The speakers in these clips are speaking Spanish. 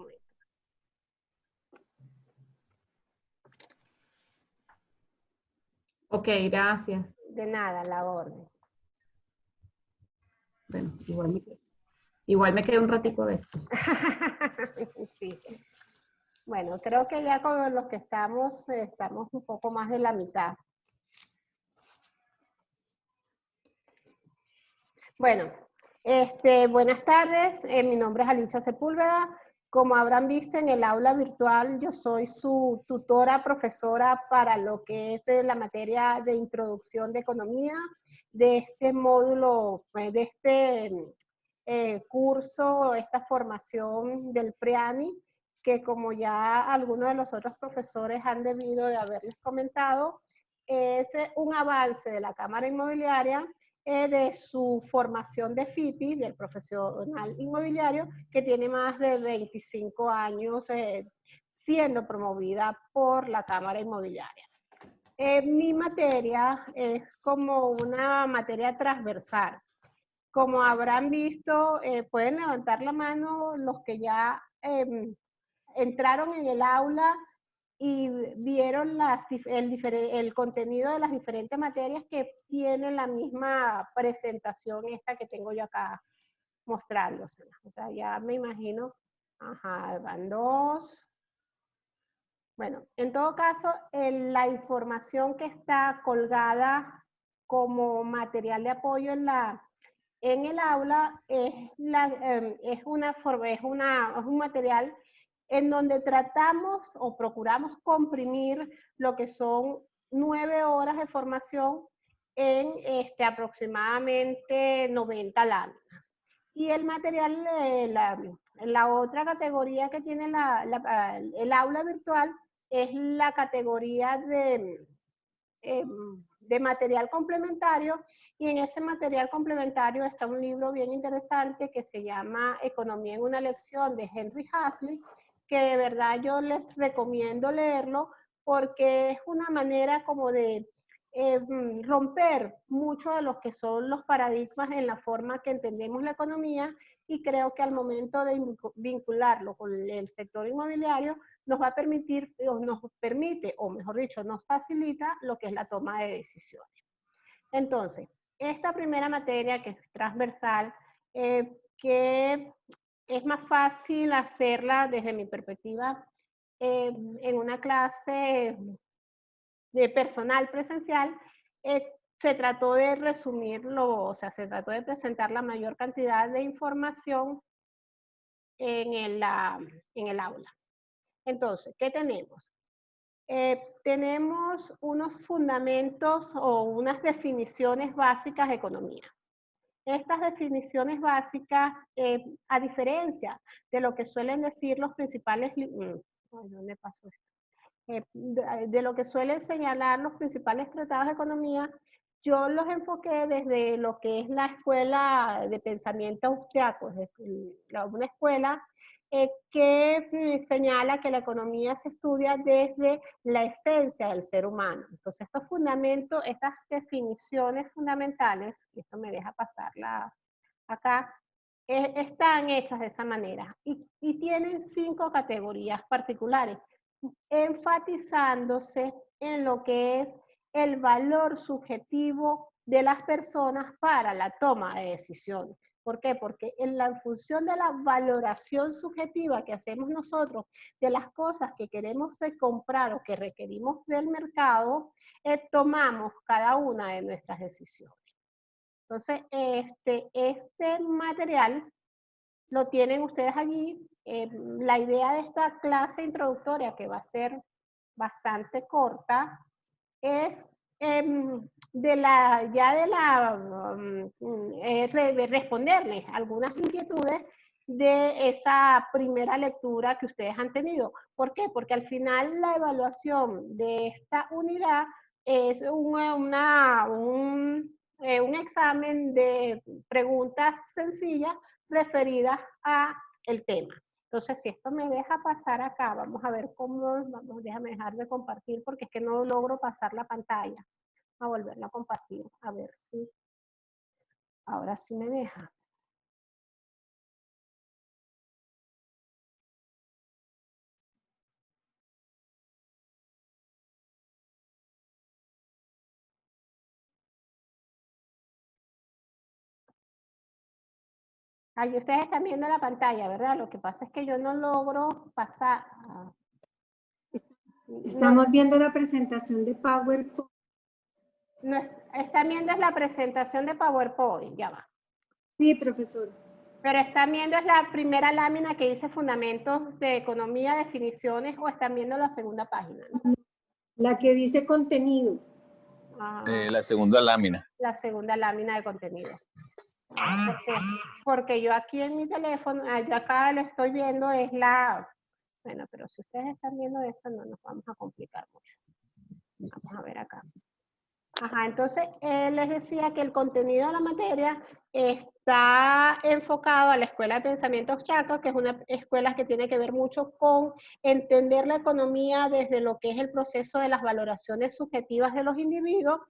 momento. Ok, gracias. De nada, la orden. Bueno, igual me quedé un ratico de esto. Sí. Bueno, creo que ya con los que estamos un poco más de la mitad. Bueno, buenas tardes, mi nombre es Alicia Sepúlveda. Como habrán visto en el aula virtual, yo soy su tutora, profesora para lo que es de la materia de introducción de economía, de este módulo, de este curso, esta formación del PREANI, que como ya algunos de los otros profesores han debido de haberles comentado, es un avance de la Cámara Inmobiliaria de su formación de FIPI, del profesional inmobiliario, que tiene más de 25 años siendo promovida por la Cámara Inmobiliaria. Mi materia es como una materia transversal. Como habrán visto, pueden levantar la mano los que ya entraron en el aula y vieron el contenido de las diferentes materias que tienen la misma presentación esta que tengo yo acá mostrándose. O sea, ya me imagino, ajá, van dos. Bueno, en todo caso, la información que está colgada como material de apoyo en el aula es un material en donde tratamos o procuramos comprimir lo que son 9 horas de formación en aproximadamente 90 láminas. Y el material, la otra categoría que tiene el aula virtual es la categoría de material complementario, y en ese material complementario está un libro bien interesante que se llama Economía en una lección, de Henry Hazlitt, que de verdad yo les recomiendo leerlo porque es una manera como de romper mucho de lo que son los paradigmas en la forma que entendemos la economía, y creo que al momento de vincularlo con el sector inmobiliario nos va a permitir, o nos permite, o mejor dicho, nos facilita lo que es la toma de decisiones. Entonces, esta primera materia que es transversal, que es más fácil hacerla desde mi perspectiva en una clase de personal presencial, se trató de resumirlo, o sea, se trató de presentar la mayor cantidad de información en el aula. Entonces, ¿qué tenemos? Tenemos unos fundamentos o unas definiciones básicas de economía. Estas definiciones básicas, a diferencia de lo que suelen decir los principales, ¿dónde pasó esto? De lo que suelen señalar los principales tratados de economía, yo los enfoqué desde lo que es la escuela de pensamiento austriaco, una escuela que señala que la economía se estudia desde la esencia del ser humano. Entonces, estos fundamentos, estas definiciones fundamentales, y esto me deja pasarla acá, están hechas de esa manera y tienen 5 categorías particulares, enfatizándose en lo que es el valor subjetivo de las personas para la toma de decisiones. ¿Por qué? Porque en la función de la valoración subjetiva que hacemos nosotros de las cosas que queremos comprar o que requerimos del mercado, tomamos cada una de nuestras decisiones. Entonces, este material lo tienen ustedes allí. La idea de esta clase introductoria, que va a ser bastante corta, es responderles algunas inquietudes de esa primera lectura que ustedes han tenido. ¿Por qué? Porque al final la evaluación de esta unidad es un examen de preguntas sencillas referidas a el tema. Entonces, si esto me deja pasar acá, vamos a ver cómo, déjame dejar de compartir porque es que no logro pasar la pantalla. A volverla a compartir, a ver si ahora sí me deja. Ahí ustedes están viendo la pantalla, ¿verdad? Lo que pasa es que yo no logro pasar. Estamos viendo la presentación de PowerPoint. No, están viendo es la presentación de PowerPoint, ya va. Sí, profesor. Pero están viendo es la primera lámina que dice Fundamentos de Economía, Definiciones, o están viendo la segunda página, ¿no? La que dice contenido. La segunda lámina. La segunda lámina de contenido. Porque yo aquí en mi teléfono, yo acá lo estoy viendo, es la... Bueno, pero si ustedes están viendo eso, no nos vamos a complicar mucho. Vamos a ver acá. Ajá, entonces les decía que el contenido de la materia está enfocado a la Escuela de Pensamiento Abstracto, que es una escuela que tiene que ver mucho con entender la economía desde lo que es el proceso de las valoraciones subjetivas de los individuos,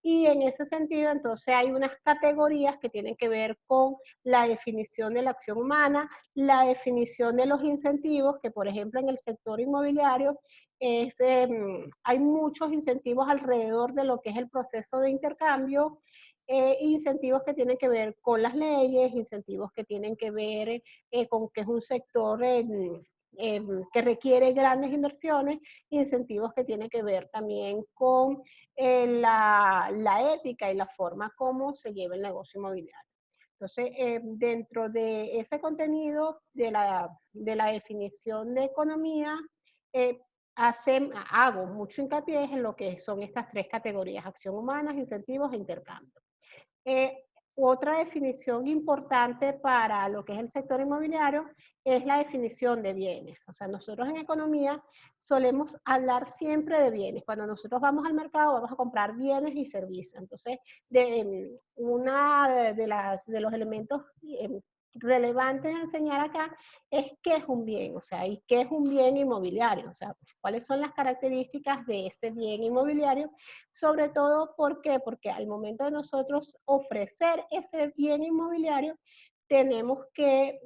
y en ese sentido entonces hay unas categorías que tienen que ver con la definición de la acción humana, la definición de los incentivos, que por ejemplo en el sector inmobiliario hay muchos incentivos alrededor de lo que es el proceso de intercambio, incentivos que tienen que ver con las leyes, incentivos que tienen que ver con que es un sector que requiere grandes inversiones, incentivos que tienen que ver también con la ética y la forma como se lleva el negocio inmobiliario. Entonces, dentro de ese contenido de la definición de economía, hago mucho hincapié en lo que son estas tres categorías: acción humana, incentivos e intercambio. Otra definición importante para lo que es el sector inmobiliario es la definición de bienes. O sea, nosotros en economía solemos hablar siempre de bienes. Cuando nosotros vamos al mercado vamos a comprar bienes y servicios. Entonces, uno de los elementos relevantes de enseñar acá es qué es un bien, o sea, y qué es un bien inmobiliario, o sea, cuáles son las características de ese bien inmobiliario, sobre todo, ¿por qué? Porque al momento de nosotros ofrecer ese bien inmobiliario, tenemos que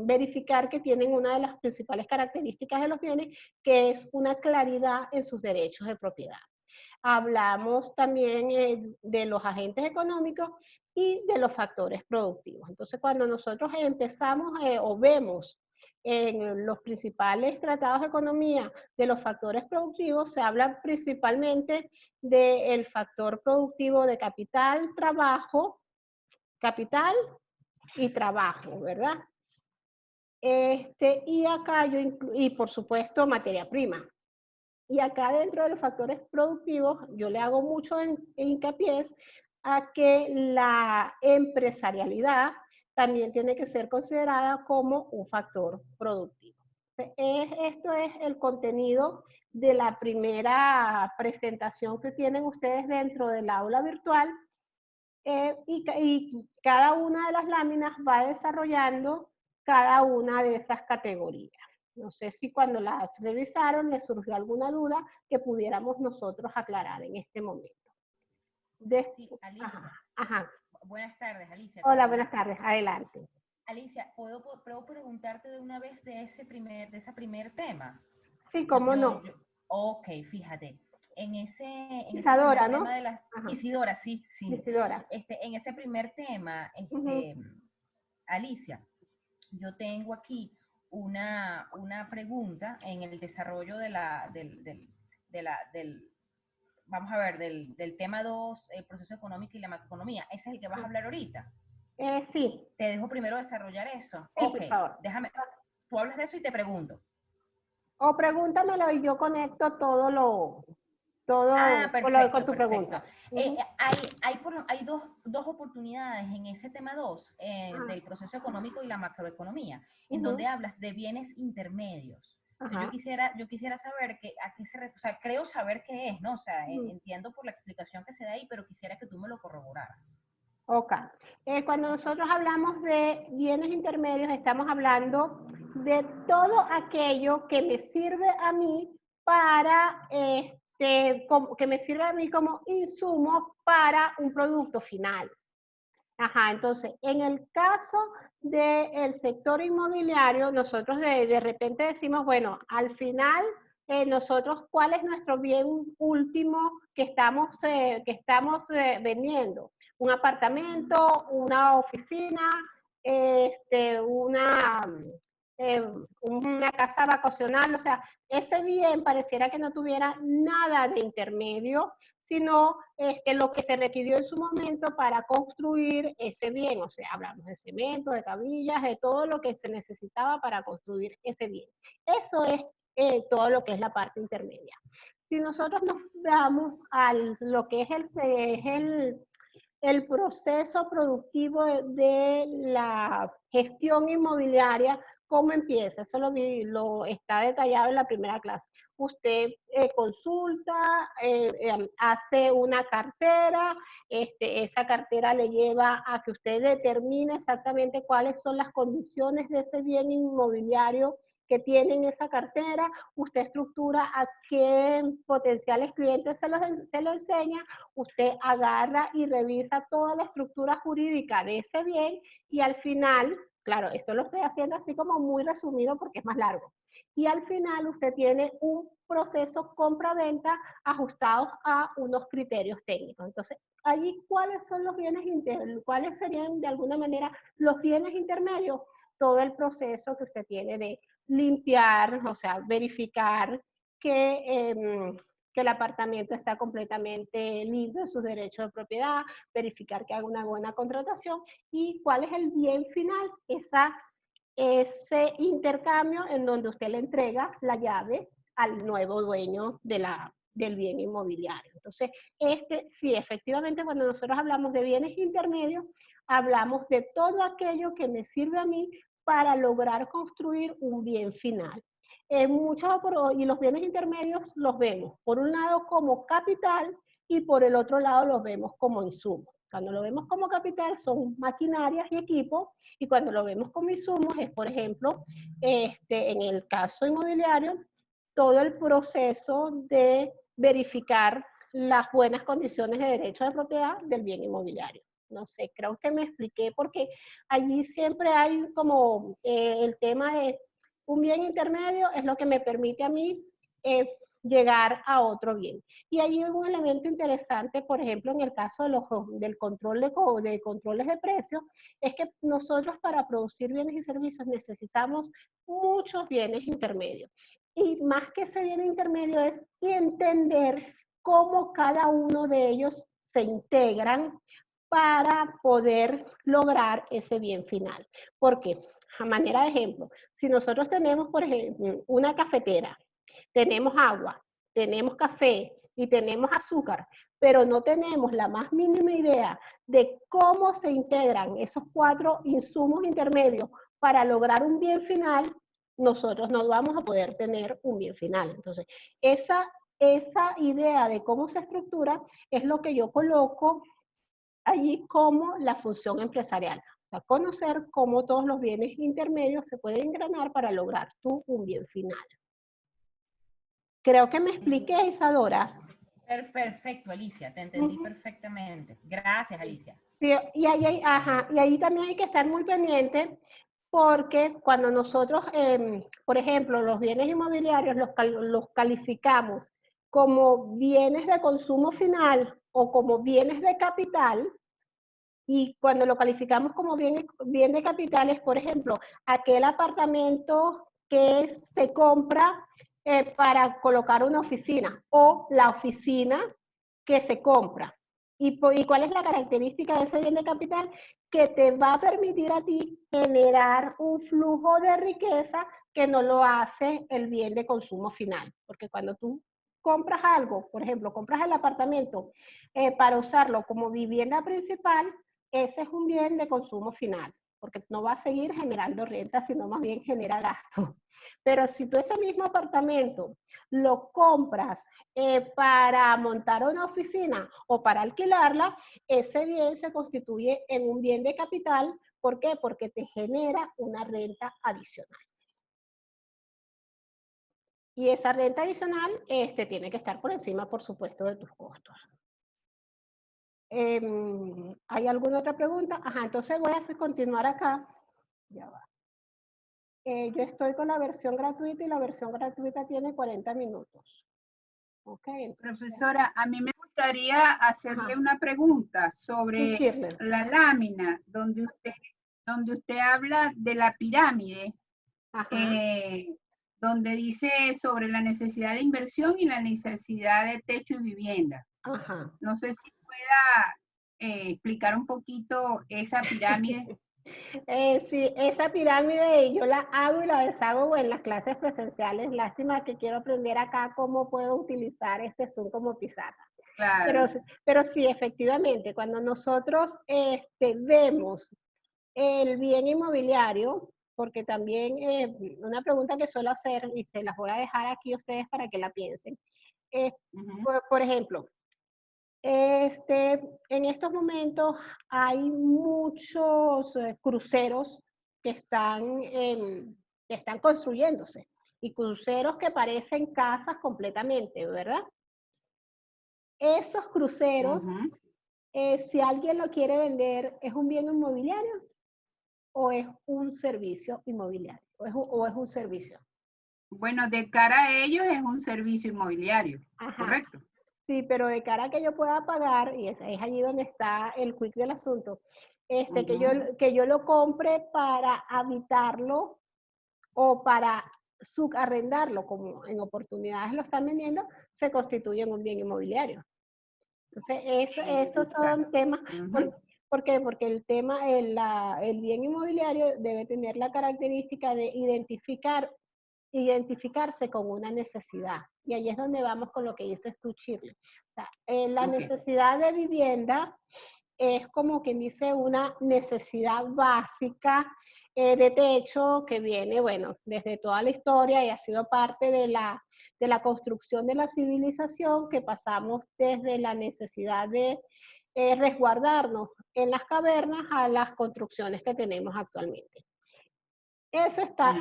verificar que tienen una de las principales características de los bienes, que es una claridad en sus derechos de propiedad. Hablamos también de los agentes económicos y de los factores productivos. Entonces, cuando nosotros empezamos o vemos en los principales tratados de economía de los factores productivos, se habla principalmente del factor productivo de capital y trabajo, ¿verdad? Y acá y por supuesto materia prima. Y acá dentro de los factores productivos, yo le hago mucho hincapié a que la empresarialidad también tiene que ser considerada como un factor productivo. Esto es el contenido de la primera presentación que tienen ustedes dentro del aula virtual, y cada una de las láminas va desarrollando cada una de esas categorías. No sé si cuando las revisaron les surgió alguna duda que pudiéramos nosotros aclarar en este momento. Sí, Alicia. Ajá. Buenas tardes, Alicia. Hola, buenas tardes. Adelante. Alicia, ¿puedo preguntarte de una vez de ese esa primer tema? Sí, cómo no. Ok, fíjate. Isadora, ¿no? Tema de las, Isidora, sí. Isidora. En ese primer tema, Alicia, yo tengo aquí una pregunta en el desarrollo del vamos a ver, del tema 2, el proceso económico y la macroeconomía. ¿Ese es el que vas a hablar ahorita? Sí. Te dejo primero desarrollar eso. Sí, por favor. Déjame, tú hablas de eso y te pregunto. O pregúntamelo y yo conecto todo perfecto, con tu pregunta. Hay dos oportunidades en ese tema 2 del proceso económico y la macroeconomía, en donde hablas de bienes intermedios. Yo quisiera saber a qué se refiere, o sea, creo saber qué es, ¿no? O sea, entiendo por la explicación que se da ahí, pero quisiera que tú me lo corroboraras. Ok. Cuando nosotros hablamos de bienes intermedios, estamos hablando de todo aquello que me sirve a mí para, que me sirve a mí como insumo para un producto final. Ajá, entonces, en el caso del sector inmobiliario, nosotros de repente decimos, bueno, al final, nosotros, ¿cuál es nuestro bien último que estamos vendiendo? Un apartamento, una oficina, una casa vacacional, o sea, ese bien pareciera que no tuviera nada de intermedio, sino lo que se requirió en su momento para construir ese bien, o sea, hablamos de cemento, de tablillas, de todo lo que se necesitaba para construir ese bien. Eso es todo lo que es la parte intermedia. Si nosotros nos vamos a lo que es el proceso productivo de la gestión inmobiliaria, ¿cómo empieza? Eso lo está detallado en la primera clase. Usted consulta, hace una cartera, esa cartera le lleva a que usted determine exactamente cuáles son las condiciones de ese bien inmobiliario que tiene en esa cartera, usted estructura a qué potenciales clientes se lo enseña, usted agarra y revisa toda la estructura jurídica de ese bien y al final, claro, esto lo estoy haciendo así como muy resumido porque es más largo, y al final usted tiene un proceso compra-venta ajustados a unos criterios técnicos. Entonces, allí, ¿cuáles son los bienes intermedios? ¿Cuáles serían de alguna manera los bienes intermedios? Todo el proceso que usted tiene de limpiar, o sea, verificar que el apartamento está completamente libre de sus derechos de propiedad, verificar que haga una buena contratación y cuál es el bien final, ese intercambio en donde usted le entrega la llave al nuevo dueño del bien inmobiliario. Entonces, sí, efectivamente, cuando nosotros hablamos de bienes intermedios, hablamos de todo aquello que me sirve a mí para lograr construir un bien final. Y los bienes intermedios los vemos, por un lado como capital y por el otro lado los vemos como insumos. Cuando lo vemos como capital son maquinarias y equipos, y cuando lo vemos como insumos es, por ejemplo, en el caso inmobiliario, todo el proceso de verificar las buenas condiciones de derecho de propiedad del bien inmobiliario. No sé, creo que me expliqué porque allí siempre hay como el tema de un bien intermedio es lo que me permite a mí llegar a otro bien. Y hay un elemento interesante, por ejemplo, en el caso del control de controles de precios, es que nosotros para producir bienes y servicios necesitamos muchos bienes intermedios. Y más que ese bien intermedio es entender cómo cada uno de ellos se integran para poder lograr ese bien final. ¿Por qué? A manera de ejemplo, si nosotros tenemos, por ejemplo, una cafetera, tenemos agua, tenemos café y tenemos azúcar, pero no tenemos la más mínima idea de cómo se integran esos 4 insumos intermedios para lograr un bien final, nosotros no vamos a poder tener un bien final. Entonces, esa idea de cómo se estructura es lo que yo coloco allí como la función empresarial. O sea, conocer cómo todos los bienes intermedios se pueden engranar para lograr tú un bien final. Creo que me expliqué, Isadora. Perfecto, Alicia, te entendí perfectamente. Gracias, Alicia. Sí, y ahí también hay que estar muy pendiente porque cuando nosotros, por ejemplo, los bienes inmobiliarios los calificamos como bienes de consumo final o como bienes de capital, y cuando lo calificamos como bien de capital es, por ejemplo, aquel apartamento que se compra para colocar una oficina o la oficina que se compra. ¿Y cuál es la característica de ese bien de capital? Que te va a permitir a ti generar un flujo de riqueza que no lo hace el bien de consumo final. Porque cuando tú compras algo, por ejemplo, compras el apartamento para usarlo como vivienda principal, ese es un bien de consumo final, porque no va a seguir generando renta, sino más bien genera gasto. Pero si tú ese mismo apartamento lo compras para montar una oficina o para alquilarla, ese bien se constituye en un bien de capital. ¿Por qué? Porque te genera una renta adicional. Y esa renta adicional tiene que estar por encima, por supuesto, de tus costos. ¿Hay alguna otra pregunta? Ajá, entonces voy a continuar acá. Ya va. Yo estoy con la versión gratuita y la versión gratuita tiene 40 minutos. Ok. Entonces, profesora, a mí me gustaría hacerle una pregunta sobre la lámina donde usted donde usted habla de la pirámide, donde dice sobre la necesidad de inversión y la necesidad de techo y vivienda. Ajá. No sé si pueda explicar un poquito esa pirámide. Sí, esa pirámide yo la hago y la deshago en las clases presenciales. Lástima que quiero aprender acá cómo puedo utilizar este Zoom como pizarra. Claro. Pero sí, efectivamente, cuando nosotros vemos el bien inmobiliario, porque también una pregunta que suelo hacer, y se las voy a dejar aquí a ustedes para que la piensen. Por ejemplo, en estos momentos hay muchos cruceros que están construyéndose, y cruceros que parecen casas completamente, ¿verdad? Esos cruceros, si alguien lo quiere vender, ¿es un bien inmobiliario o es un servicio inmobiliario? ¿O es un servicio? Bueno, de cara a ellos es un servicio inmobiliario, ¿correcto? Sí, pero de cara a que yo pueda pagar, y es allí donde está el quick del asunto, que yo lo compre para habitarlo o para subarrendarlo, como en oportunidades lo están vendiendo, se constituye en un bien inmobiliario. Entonces, esos son temas. ¿Por qué? Porque el tema, el bien inmobiliario debe tener la característica de identificarse con una necesidad. Y ahí es donde vamos con lo que dices tú, Shirley. O sea, la necesidad de vivienda es como quien dice una necesidad básica de techo que viene, bueno, desde toda la historia y ha sido parte de la construcción de la civilización, que pasamos desde la necesidad de resguardarnos en las cavernas a las construcciones que tenemos actualmente. Eso está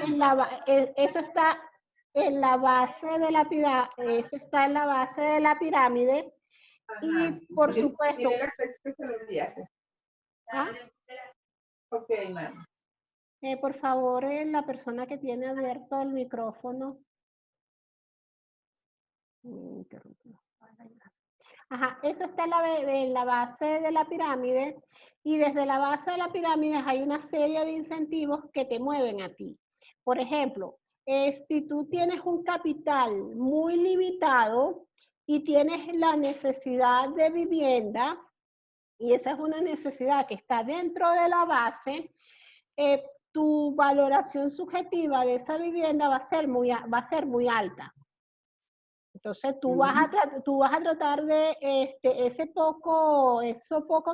en la base de la pirámide, eso está en la base de la pirámide. Y por supuesto. ¿Ah? Ok, ma'am. Por favor, la persona que tiene abierto el micrófono. Ajá, eso está en la base de la pirámide, y desde la base de la pirámide hay una serie de incentivos que te mueven a ti. Por ejemplo, si tú tienes un capital muy limitado y tienes la necesidad de vivienda, y esa es una necesidad que está dentro de la base, tu valoración subjetiva de esa vivienda va a ser muy alta. Entonces tú vas a tratar de eso poco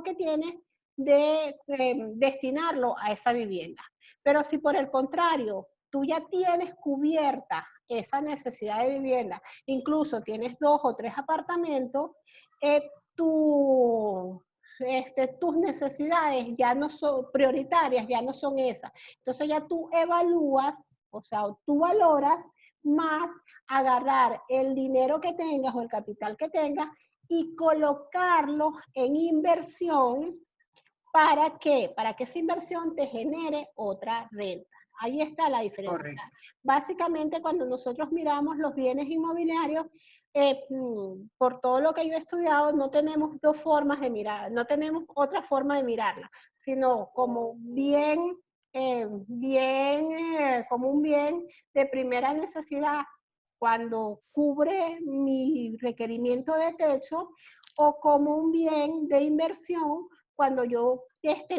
que tienes de destinarlo a esa vivienda. Pero si por el contrario tú ya tienes cubierta esa necesidad de vivienda, incluso tienes 2 o 3 apartamentos, tus necesidades ya no son prioritarias, ya no son esas. Entonces ya tú evalúas, o sea, tú valoras más agarrar el dinero que tengas o el capital que tengas y colocarlo en inversión. ¿Para qué? Para que esa inversión te genere otra renta. Ahí está la diferencia. Correcto. Básicamente, cuando nosotros miramos los bienes inmobiliarios, por todo lo que yo he estudiado, no tenemos dos formas de mirar, no tenemos otra forma de mirarla, sino como como un bien de primera necesidad cuando cubre mi requerimiento de techo, o como un bien de inversión cuando yo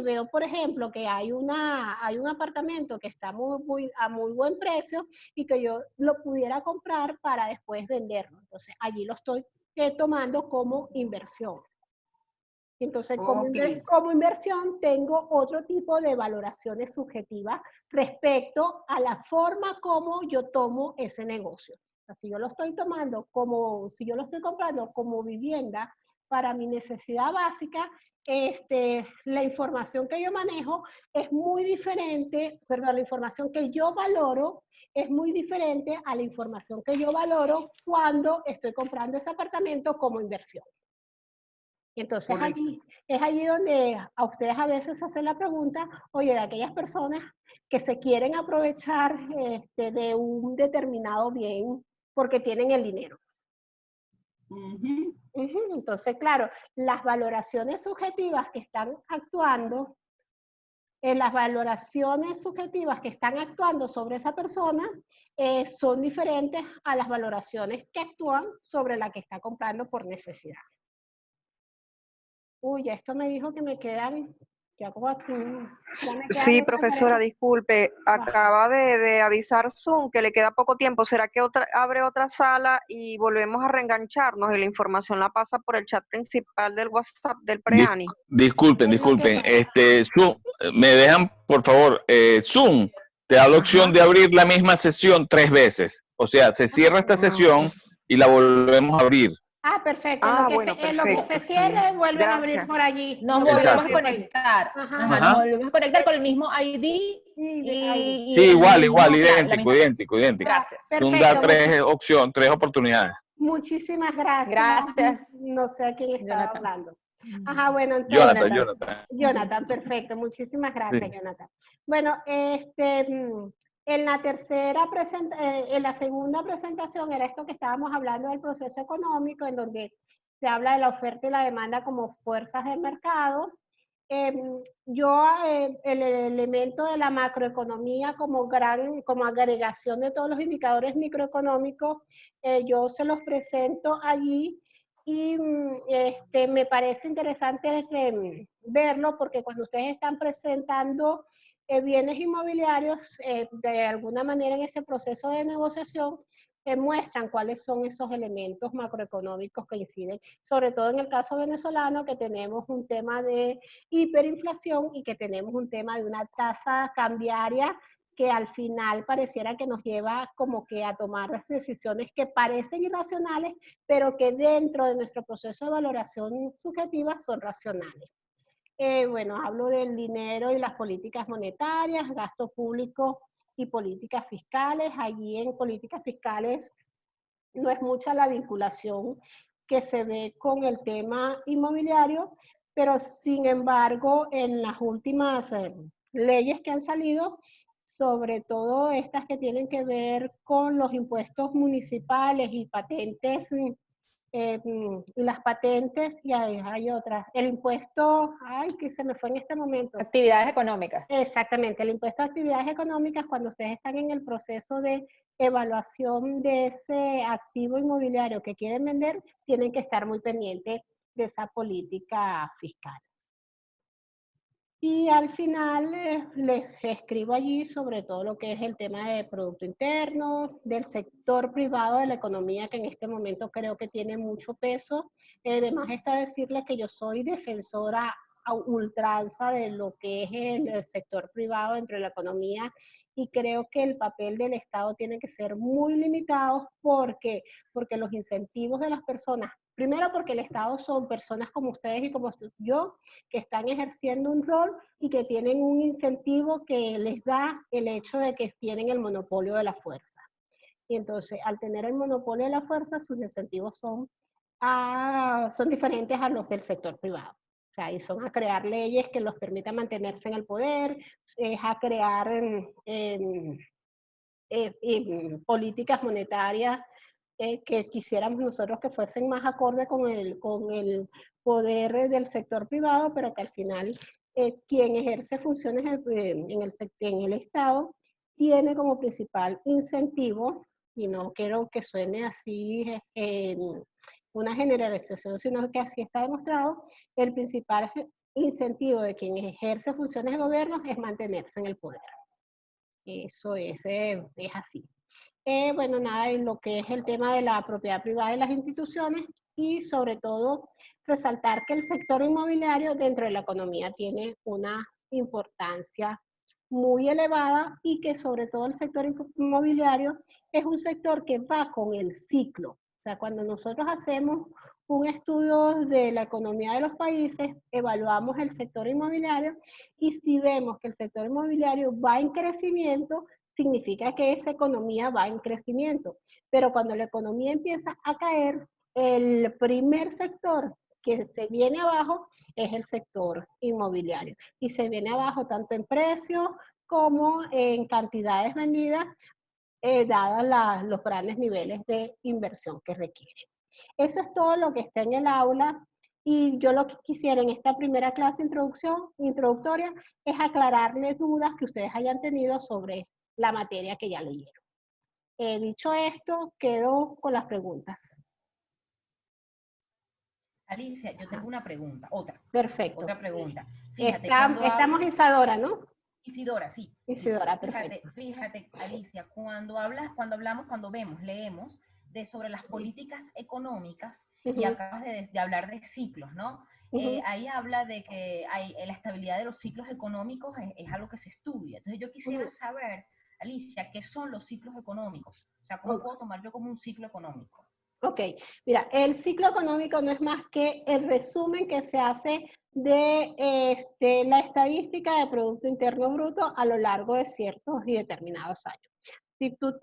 veo, por ejemplo, que hay un apartamento que está a muy buen precio y que yo lo pudiera comprar para después venderlo. Entonces, allí lo estoy tomando como inversión. Entonces, como inversión, tengo otro tipo de valoraciones subjetivas respecto a la forma como yo tomo ese negocio. O sea, si yo lo estoy comprando como vivienda para mi necesidad básica, la información que yo manejo es muy diferente, la información que yo valoro es muy diferente a la información que yo valoro cuando estoy comprando ese apartamento como inversión. Entonces es allí donde a ustedes a veces hacen la pregunta, oye, de aquellas personas que se quieren aprovechar de un determinado bien porque tienen el dinero. Entonces, claro, las valoraciones subjetivas que están actuando las valoraciones subjetivas que están actuando sobre esa persona son diferentes a las valoraciones que actúan sobre la que está comprando por necesidad. Uy, esto me dijo que me quedan, ya como aquí, ya me quedan Sí, estas profesora, tareas. disculpe, acaba de avisar Zoom que le queda poco tiempo. ¿Será que abre otra sala y volvemos a reengancharnos y la información la pasa por el chat principal del WhatsApp del Preani? Disculpen, Es lo que disculpen. Zoom, me dejan, por favor, Zoom te da la opción de abrir la misma sesión 3 veces. O sea, se cierra esta sesión y la volvemos a abrir. Ah, perfecto. Bueno, Lo que se perfecto. cierre, vuelven a abrir Gracias. por allí. Nos Lo que volvemos a abrir por ahí. conectar. Ajá. Ajá, nos volvemos a conectar con el mismo ID y Sí, el igual, mismo, claro, la idéntico. misma. Gracias. Zoom da Perfecto. 3 oportunidades. Muchísimas gracias. Gracias. No sé a quién estaba Jonathan. hablando. Ajá, bueno, entonces. Jonathan. Jonathan, perfecto. Muchísimas gracias, Sí. Jonathan. Bueno, en la segunda presentación era esto que estábamos hablando del proceso económico, en donde se habla de la oferta y la demanda como fuerzas del mercado. El elemento de la macroeconomía como agregación de todos los indicadores microeconómicos, yo se los presento allí y me parece interesante verlo porque cuando ustedes están presentando bienes inmobiliarios, de alguna manera en ese proceso de negociación, muestran cuáles son esos elementos macroeconómicos que inciden, sobre todo en el caso venezolano, que tenemos un tema de hiperinflación y que tenemos un tema de una tasa cambiaria que al final pareciera que nos lleva como que a tomar decisiones que parecen irracionales, pero que dentro de nuestro proceso de valoración subjetiva son racionales. Bueno, hablo del dinero y las políticas monetarias, gasto público y políticas fiscales. Allí en políticas fiscales no es mucha la vinculación que se ve con el tema inmobiliario, pero sin embargo en las últimas leyes que han salido, sobre todo estas que tienen que ver con los impuestos municipales y patentes, y las patentes, y hay otras. El impuesto, ay, que se me fue en este momento. Actividades económicas. Exactamente, el impuesto a actividades económicas, cuando ustedes están en el proceso de evaluación de ese activo inmobiliario que quieren vender, tienen que estar muy pendientes de esa política fiscal. Y al final les escribo allí sobre todo lo que es el tema de Producto Interno, del sector privado de la economía, que en este momento creo que tiene mucho peso. Además está decirles que yo soy defensora a ultranza de lo que es el sector privado dentro de la economía, y creo que el papel del Estado tiene que ser muy limitado porque los incentivos de las personas, primero porque el Estado son personas como ustedes y como yo, que están ejerciendo un rol y que tienen un incentivo que les da el hecho de que tienen el monopolio de la fuerza. Y entonces, al tener el monopolio de la fuerza, sus incentivos son diferentes a los del sector privado. O sea, y son a crear leyes que los permitan mantenerse en el poder, es a crear políticas monetarias que quisiéramos nosotros que fuesen más acorde con el poder del sector privado, pero que al final quien ejerce funciones en el Estado tiene como principal incentivo, y no quiero que suene así una generalización, sino que así está demostrado, el principal incentivo de quien ejerce funciones de gobierno es mantenerse en el poder. Eso es así. Bueno, nada, en lo que es el tema de la propiedad privada de las instituciones y sobre todo resaltar que el sector inmobiliario dentro de la economía tiene una importancia muy elevada y que sobre todo el sector inmobiliario es un sector que va con el ciclo. O sea, cuando nosotros hacemos un estudio de la economía de los países, evaluamos el sector inmobiliario y si vemos que el sector inmobiliario va en crecimiento, significa que esa economía va en crecimiento. Pero cuando la economía empieza a caer, el primer sector que se viene abajo es el sector inmobiliario. Y se viene abajo tanto en precios como en cantidades vendidas, dadas los grandes niveles de inversión que requiere. Eso es todo lo que está en el aula. Y yo lo que quisiera en esta primera clase introductoria es aclararles dudas que ustedes hayan tenido sobre la materia que ya leyeron. Dicho esto, quedo con las preguntas. Alicia, yo tengo una pregunta, otra. Perfecto. Otra pregunta. Fíjate, cuando Estamos Isadora, ¿no? Isidora, sí. Isidora, perfecto. Fíjate, Alicia, cuando leemos sobre las políticas económicas, y acabas de hablar de ciclos, ¿no? Ahí habla de que la estabilidad de los ciclos económicos es algo que se estudia. Entonces yo quisiera saber, Alicia, ¿qué son los ciclos económicos? O sea, ¿cómo puedo tomar yo como un ciclo económico? Ok, mira, el ciclo económico no es más que el resumen que se hace de la estadística de Producto Interno Bruto a lo largo de ciertos y determinados años. Si tú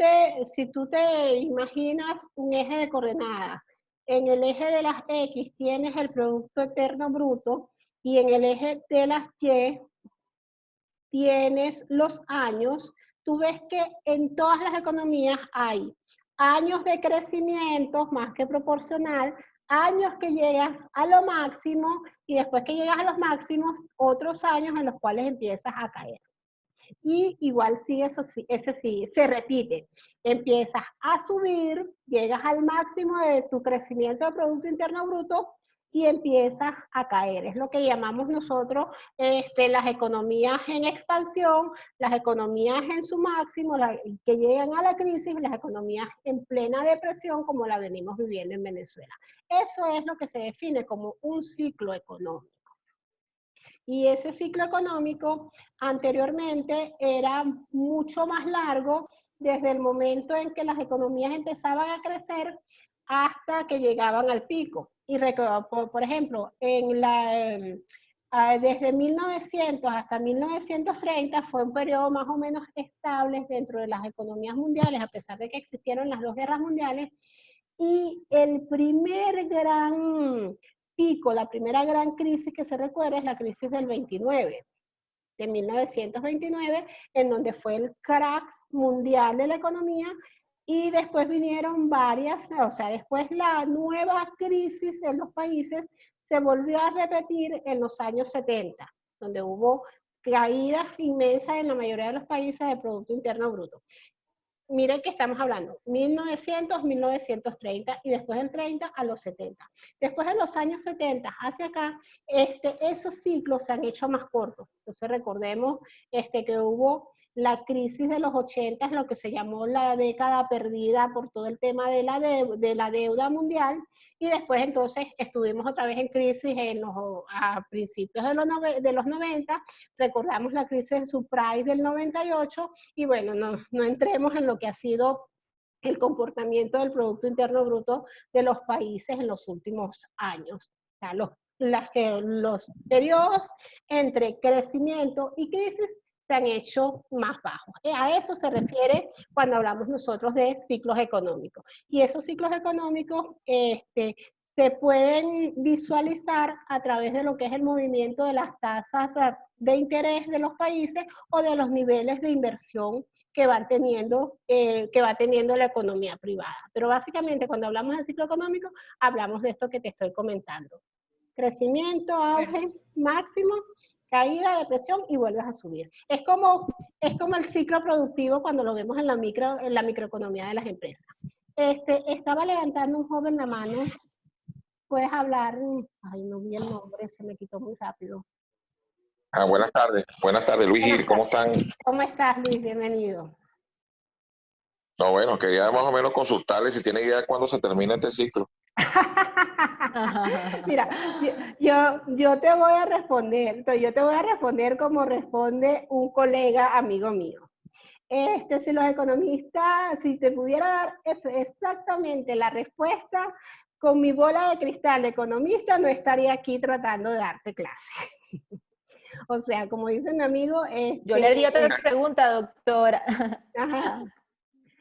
te imaginas un eje de coordenadas, en el eje de las X tienes el Producto Interno Bruto y en el eje de las Y tienes los años, tú ves que en todas las economías hay años de crecimiento más que proporcional, años que llegas a lo máximo y después que llegas a los máximos, otros años en los cuales empiezas a caer. Y igual sí, ese sí, se repite. Empiezas a subir, llegas al máximo de tu crecimiento de Producto Interno Bruto y empiezas a caer. Es lo que llamamos nosotros las economías en expansión, las economías en su máximo, que llegan a la crisis, las economías en plena depresión como la venimos viviendo en Venezuela. Eso es lo que se define como un ciclo económico. Y ese ciclo económico anteriormente era mucho más largo desde el momento en que las economías empezaban a crecer hasta que llegaban al pico. Y por ejemplo, desde 1900 hasta 1930 fue un periodo más o menos estable dentro de las economías mundiales, a pesar de que existieron las dos guerras mundiales. Y el primer gran pico, la primera gran crisis que se recuerda es la crisis del 29, de 1929, en donde fue el crack mundial de la economía, y después vinieron varias, o sea, después la nueva crisis en los países se volvió a repetir en los años 70, donde hubo caídas inmensas en la mayoría de los países del Producto Interno Bruto. Miren que estamos hablando 1900, 1930 y después del 30 a los 70. Después de los años 70 hacia acá, esos ciclos se han hecho más cortos. Entonces recordemos que hubo la crisis de los 80, lo que se llamó la década perdida por todo el tema de la deuda mundial, y después entonces estuvimos otra vez en crisis a principios de los 90, recordamos la crisis del subprime del 98, y bueno, no entremos en lo que ha sido el comportamiento del Producto Interno Bruto de los países en los últimos años. O sea, los periodos entre crecimiento y crisis se han hecho más bajos. A eso se refiere cuando hablamos nosotros de ciclos económicos. Y esos ciclos económicos se pueden visualizar a través de lo que es el movimiento de las tasas de interés de los países o de los niveles de inversión que va teniendo la economía privada. Pero básicamente cuando hablamos de ciclo económico, hablamos de esto que te estoy comentando. Crecimiento, auge, máximo, caída, depresión y vuelves a subir. Es como el ciclo productivo cuando lo vemos en la microeconomía de las empresas. Estaba levantando un joven la mano. Puedes hablar. Ay, no vi el nombre, se me quitó muy rápido. Buenas tardes Luis Gil, ¿cómo están? ¿Cómo estás, Luis? Bienvenido. No, bueno, quería más o menos consultarle si tiene idea de cuándo se termina este ciclo. Mira, yo te voy a responder como responde un colega amigo mío. Si los economistas, si te pudiera dar exactamente la respuesta, con mi bola de cristal de economista no estaría aquí tratando de darte clase. O sea, como dice mi amigo... Yo le haría otra pregunta, doctora. Ajá.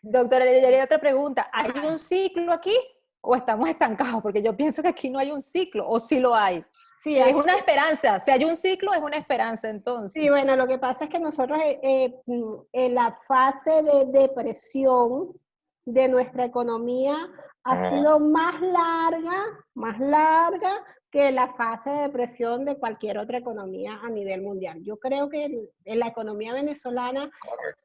Doctora, le haría otra pregunta. ¿Hay un ciclo aquí o estamos estancados? Porque yo pienso que aquí no hay un ciclo, o sí lo hay. Sí, es una esperanza. Si hay un ciclo, es una esperanza, entonces. Sí, bueno, lo que pasa es que nosotros en la fase de depresión de nuestra economía ha sido más larga que la fase de depresión de cualquier otra economía a nivel mundial. Yo creo que en la economía venezolana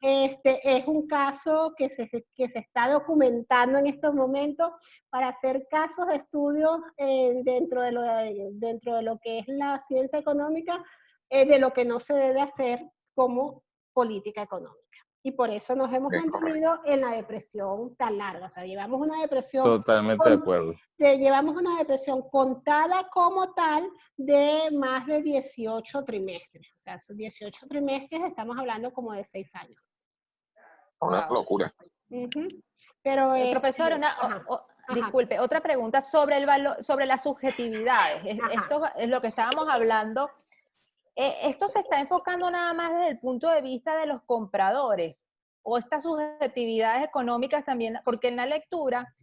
es un caso que se está documentando en estos momentos para hacer casos de estudios dentro de lo que es la ciencia económica, de lo que no se debe hacer como política económica. Y por eso nos hemos mantenido en la depresión tan larga. O sea, llevamos una depresión... Totalmente de acuerdo. Llevamos una depresión contada como tal de más de 18 trimestres. O sea, esos 18 trimestres estamos hablando como de 6 años. Una locura. Pero profesor, disculpe, otra pregunta sobre el valor, sobre las subjetividades. Esto es lo que estábamos hablando. ¿Esto se está enfocando nada más desde el punto de vista de los compradores? ¿O estas subjetividades económicas también? Porque en la lectura,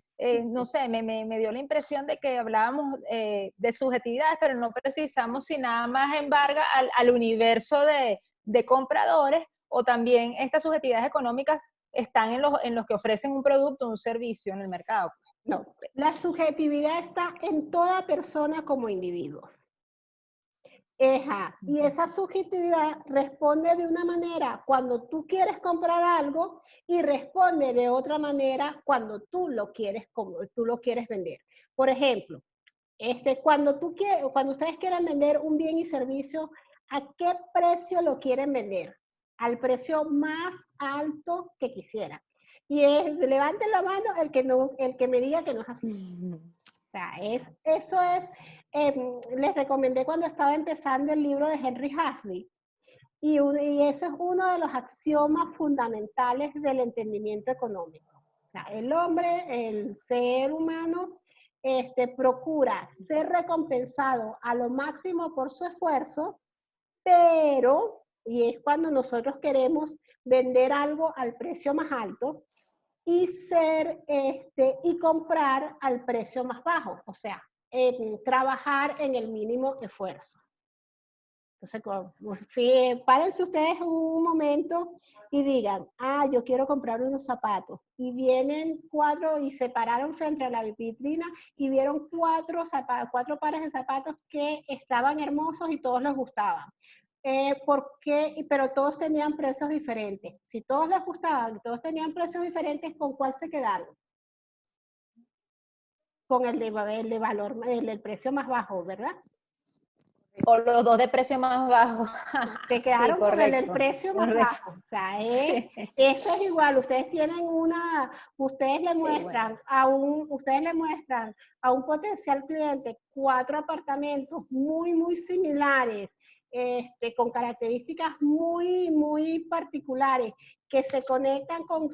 no sé, me dio la impresión de que hablábamos de subjetividades, pero no precisamos si nada más embarga al universo de compradores, o también estas subjetividades económicas están en los que ofrecen un producto o un servicio en el mercado. No, la subjetividad está en toda persona como individuo. Y esa subjetividad responde de una manera cuando tú quieres comprar algo y responde de otra manera cuando tú lo quieres vender. Por ejemplo, cuando ustedes quieren vender un bien y servicio, ¿a qué precio lo quieren vender? Al precio más alto que quisieran. Y levanten la mano el que me diga que no es así. O sea, eso es... les recomendé cuando estaba empezando el libro de Henry Hazlitt, y ese es uno de los axiomas fundamentales del entendimiento económico. O sea, el hombre, el ser humano, procura ser recompensado a lo máximo por su esfuerzo, pero, y es cuando nosotros queremos vender algo al precio más alto, y comprar al precio más bajo, o sea, trabajar en el mínimo esfuerzo. Entonces, párense ustedes un momento y digan, yo quiero comprar unos zapatos. Y vienen 4 y se pararon frente a la vitrina y vieron 4 pares de zapatos que estaban hermosos y todos les gustaban. Pero todos tenían precios diferentes. Si todos les gustaban y todos tenían precios diferentes, ¿con cuál se quedaron? Con el de valor, el precio más bajo, ¿verdad? O los dos de precio más bajo. Se quedaron sí, con el precio más bajo. O sea, eso es igual. Ustedes tienen ustedes le muestran a un potencial cliente 4 apartamentos muy, muy similares, con características muy, muy particulares, que se conectan con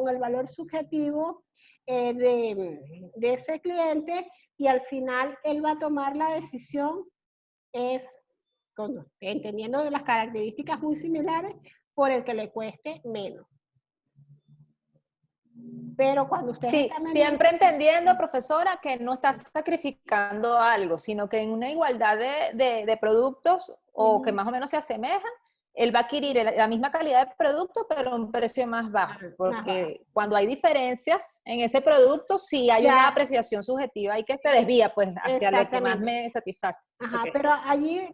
el valor subjetivo de ese cliente, y al final él va a tomar la decisión entendiendo las características muy similares, por el que le cueste menos. Pero cuando ustedes siempre entendiendo, profesora, que no está sacrificando algo, sino que en una igualdad de productos, o que más o menos se asemejan, él va a adquirir la misma calidad de producto, pero a un precio más bajo. Porque cuando hay diferencias en ese producto, sí hay una apreciación subjetiva y que se desvía pues hacia lo que más me satisface. Pero allí,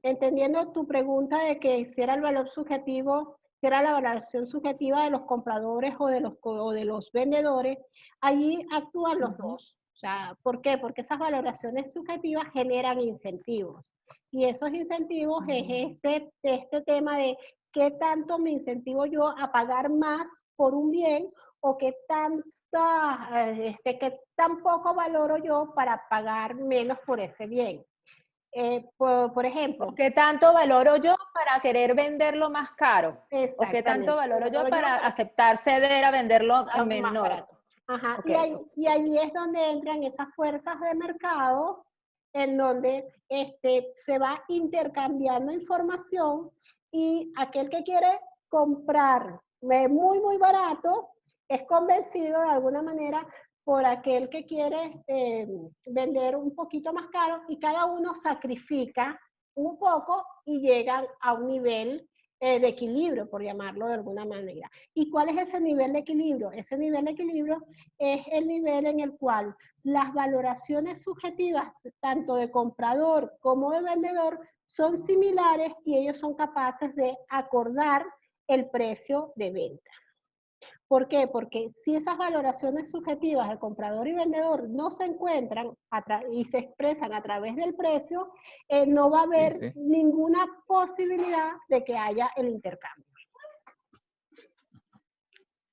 entendiendo tu pregunta de que si era el valor subjetivo, si era la valoración subjetiva de los compradores o de los vendedores, allí actúan los dos. O sea, ¿por qué? Porque esas valoraciones subjetivas generan incentivos. Y esos incentivos es este tema de qué tanto me incentivo yo a pagar más por un bien, o qué tan poco valoro yo para pagar menos por ese bien. Por ejemplo. ¿Qué tanto valoro yo para querer venderlo más caro? ¿O qué tanto valoro yo para aceptar ceder a venderlo a menor? Y ahí es donde entran esas fuerzas de mercado, en donde se va intercambiando información, y aquel que quiere comprar muy, muy barato es convencido de alguna manera por aquel que quiere vender un poquito más caro, y cada uno sacrifica un poco y llegan a un nivel de equilibrio, por llamarlo de alguna manera. ¿Y cuál es ese nivel de equilibrio? Ese nivel de equilibrio es el nivel en el cual las valoraciones subjetivas, tanto de comprador como de vendedor, son similares y ellos son capaces de acordar el precio de venta. ¿Por qué? Porque si esas valoraciones subjetivas de comprador y vendedor no se encuentran y se expresan a través del precio, no va a haber ninguna posibilidad de que haya el intercambio.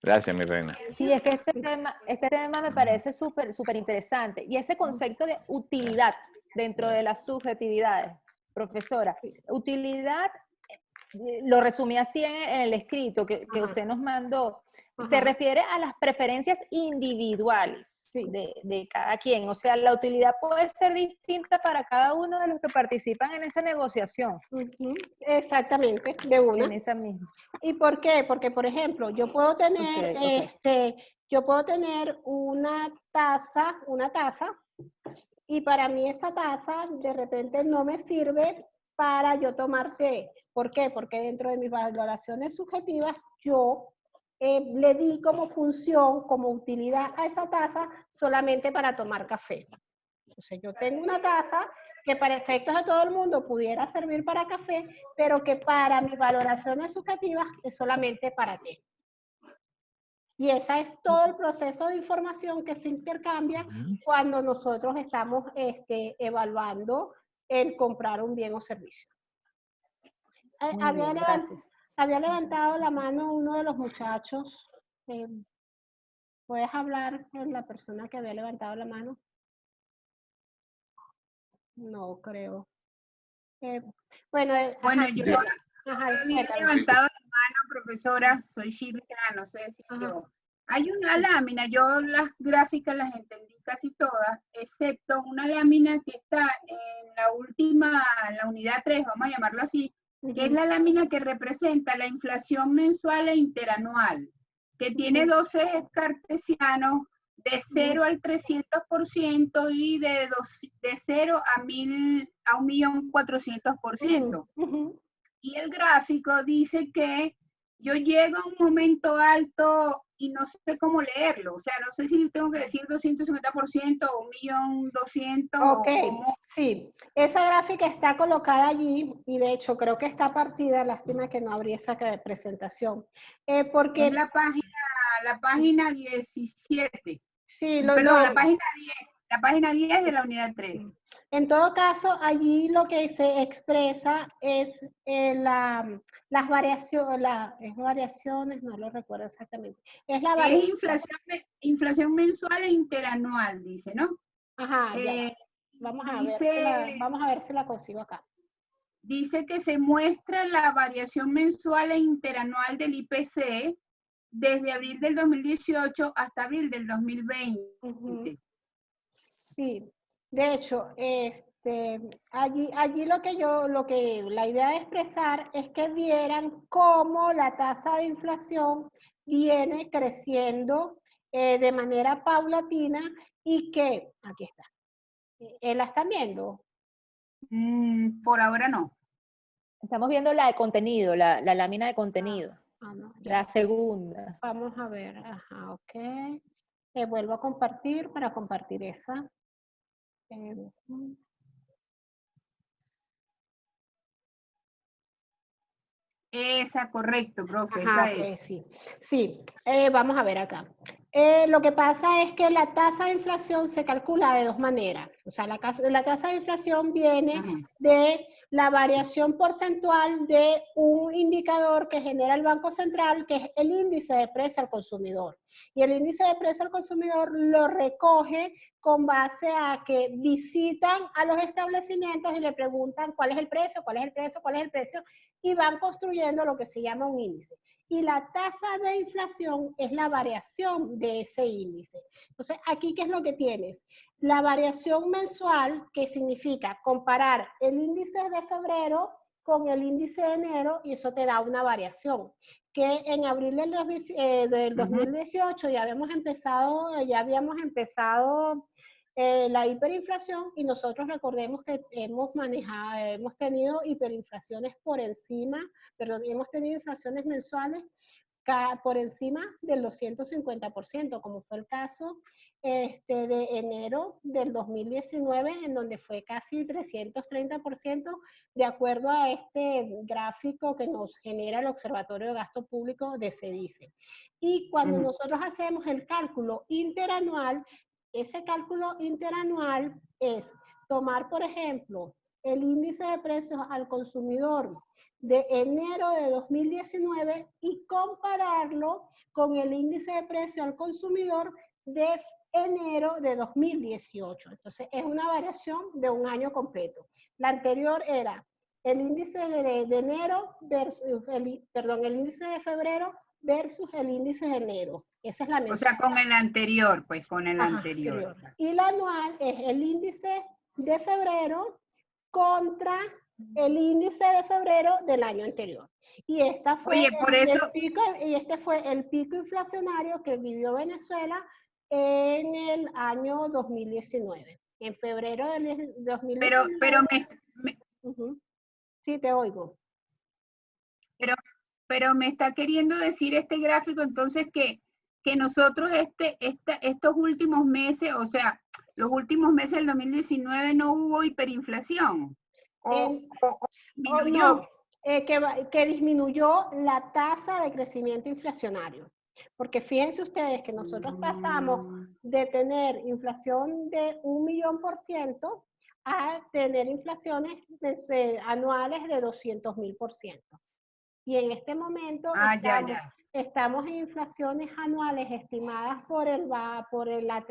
Gracias, mi reina. Sí, es que este tema me parece súper interesante. Y ese concepto de utilidad dentro de las subjetividades, profesora, utilidad, lo resumí así en el escrito que usted nos mandó, se refiere a las preferencias individuales de cada quien. O sea, la utilidad puede ser distinta para cada uno de los que participan en esa negociación. Exactamente, de una. En esa misma. ¿Y por qué? Porque, por ejemplo, yo puedo tener, yo puedo tener una taza, y para mí esa taza de repente no me sirve para yo tomar té. ¿Por qué? Porque dentro de mis valoraciones subjetivas yo le di como función, como utilidad a esa taza solamente para tomar café. Entonces yo tengo una taza que para efectos de todo el mundo pudiera servir para café, pero que para mis valoraciones subjetivas es solamente para té. Y ese es todo el proceso de información que se intercambia cuando nosotros estamos evaluando el comprar un bien o servicio. Había levantado la mano uno de los muchachos. ¿Puedes hablar con la persona que había levantado la mano? No creo. Bueno, yo había levantado la mano, profesora, soy Shirley, no sé si yo. Hay una lámina, yo las gráficas las entendí casi todas, excepto una lámina que está en la última, en la unidad 3, vamos a llamarlo así, que es la lámina que representa la inflación mensual e interanual, que tiene 2 ejes cartesianos de 0 al 300% y de 0 a 1.400%. Y el gráfico dice que yo llego a un momento alto y no sé cómo leerlo. O sea, no sé si tengo que decir 250% o 1.200.000. Ok, sí. Esa gráfica está colocada allí y de hecho creo que está partida. Lástima que no abrí esa presentación. Porque es la página 17. Sí, perdón, la página 10. La página 10 de la unidad 3. En todo caso, allí lo que se expresa es las variaciones, no lo recuerdo exactamente. Es inflación mensual e interanual, dice, ¿no? Ajá, vamos a ver si la consigo acá. Dice que se muestra la variación mensual e interanual del IPC desde abril del 2018 hasta abril del 2020. Sí, de hecho, allí la idea de expresar es que vieran cómo la tasa de inflación viene creciendo de manera paulatina y que, aquí está, ¿la están viendo? Por ahora no. Estamos viendo la de contenido, la lámina de contenido. No, la segunda. Vamos a ver, ajá, ok. Vuelvo a compartir para compartir esa. Esa, correcto, profe. Ajá, esa es. Sí, vamos a ver acá. Lo que pasa es que la tasa de inflación se calcula de 2 maneras. O sea, la tasa de inflación viene de la variación porcentual de un indicador que genera el Banco Central, que es el índice de precio al consumidor. Y el índice de precio al consumidor lo recoge con base a que visitan a los establecimientos y le preguntan cuál es el precio, cuál es el precio, cuál es el precio, y van construyendo lo que se llama un índice. Y la tasa de inflación es la variación de ese índice. Entonces, aquí, ¿qué es lo que tienes? La variación mensual, que significa comparar el índice de febrero con el índice de enero, y eso te da una variación. Que en abril del 2018 ya habíamos empezado la hiperinflación, y nosotros recordemos que hemos tenido hiperinflaciones por encima, perdón, hemos tenido inflaciones mensuales por encima del 250%, como fue el caso de enero del 2019, en donde fue casi 330%, de acuerdo a este gráfico que nos genera el Observatorio de Gasto Público de CEDICE. Y cuando nosotros hacemos el cálculo interanual, ese cálculo interanual es tomar, por ejemplo, el índice de precios al consumidor de enero de 2019 y compararlo con el índice de precio al consumidor de enero de 2018. Entonces, es una variación de un año completo. La anterior era el índice de enero versus, el índice de febrero versus el índice de enero. Esa es la O sea, con el anterior, pues, con el anterior. Y la anual es el índice de febrero contra el índice de febrero del año anterior. Y esta fue este fue el pico inflacionario que vivió Venezuela en el año 2019. En febrero del 2019. Sí, te oigo. Pero me está queriendo decir este gráfico entonces que nosotros estos últimos meses, o sea, los últimos meses del 2019 no hubo hiperinflación. No, que disminuyó la tasa de crecimiento inflacionario. Porque fíjense ustedes que nosotros pasamos de tener inflación de 1.000.000% a tener inflaciones anuales de 200.000%. Y en este momento estamos en inflaciones anuales estimadas por la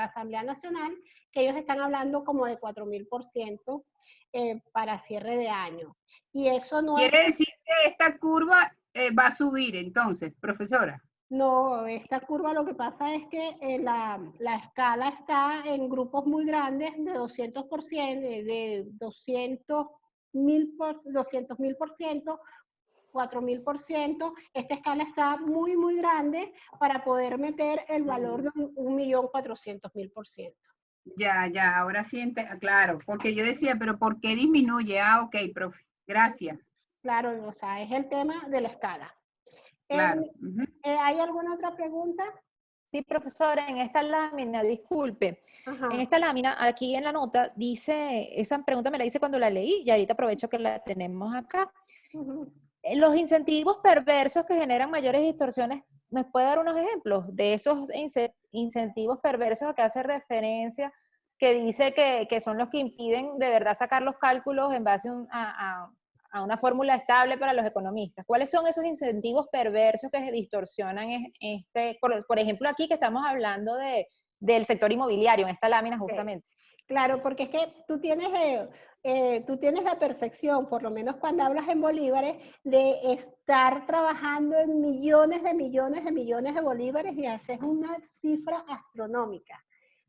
Asamblea Nacional, que ellos están hablando como de 4.000% para cierre de año. Y eso no quiere decir que esta curva va a subir entonces, profesora. No, esta curva lo que pasa es que la escala está en grupos muy grandes de 200%, de 200.000%, 4.000%. Esta escala está muy, muy grande para poder meter el valor de 1.400.000%. Ya, ahora sí, claro, porque yo decía, pero ¿por qué disminuye? Ok, profe, gracias. Claro, o sea, es el tema de la escala. Claro. ¿Hay alguna otra pregunta? Sí, profesora, en esta lámina, disculpe, en esta lámina, aquí en la nota, dice, esa pregunta me la hice cuando la leí y ahorita aprovecho que la tenemos acá. Los incentivos perversos que generan mayores distorsiones, ¿me puede dar unos ejemplos de esos incentivos perversos a que hace referencia, que dice que son los que impiden de verdad sacar los cálculos en base a una fórmula estable para los economistas? ¿Cuáles son esos incentivos perversos que distorsionan por ejemplo, aquí que estamos hablando del sector inmobiliario, en esta lámina justamente? Claro, porque es que tú tienes la percepción, por lo menos cuando hablas en bolívares, de estar trabajando en millones de bolívares y haces una cifra astronómica.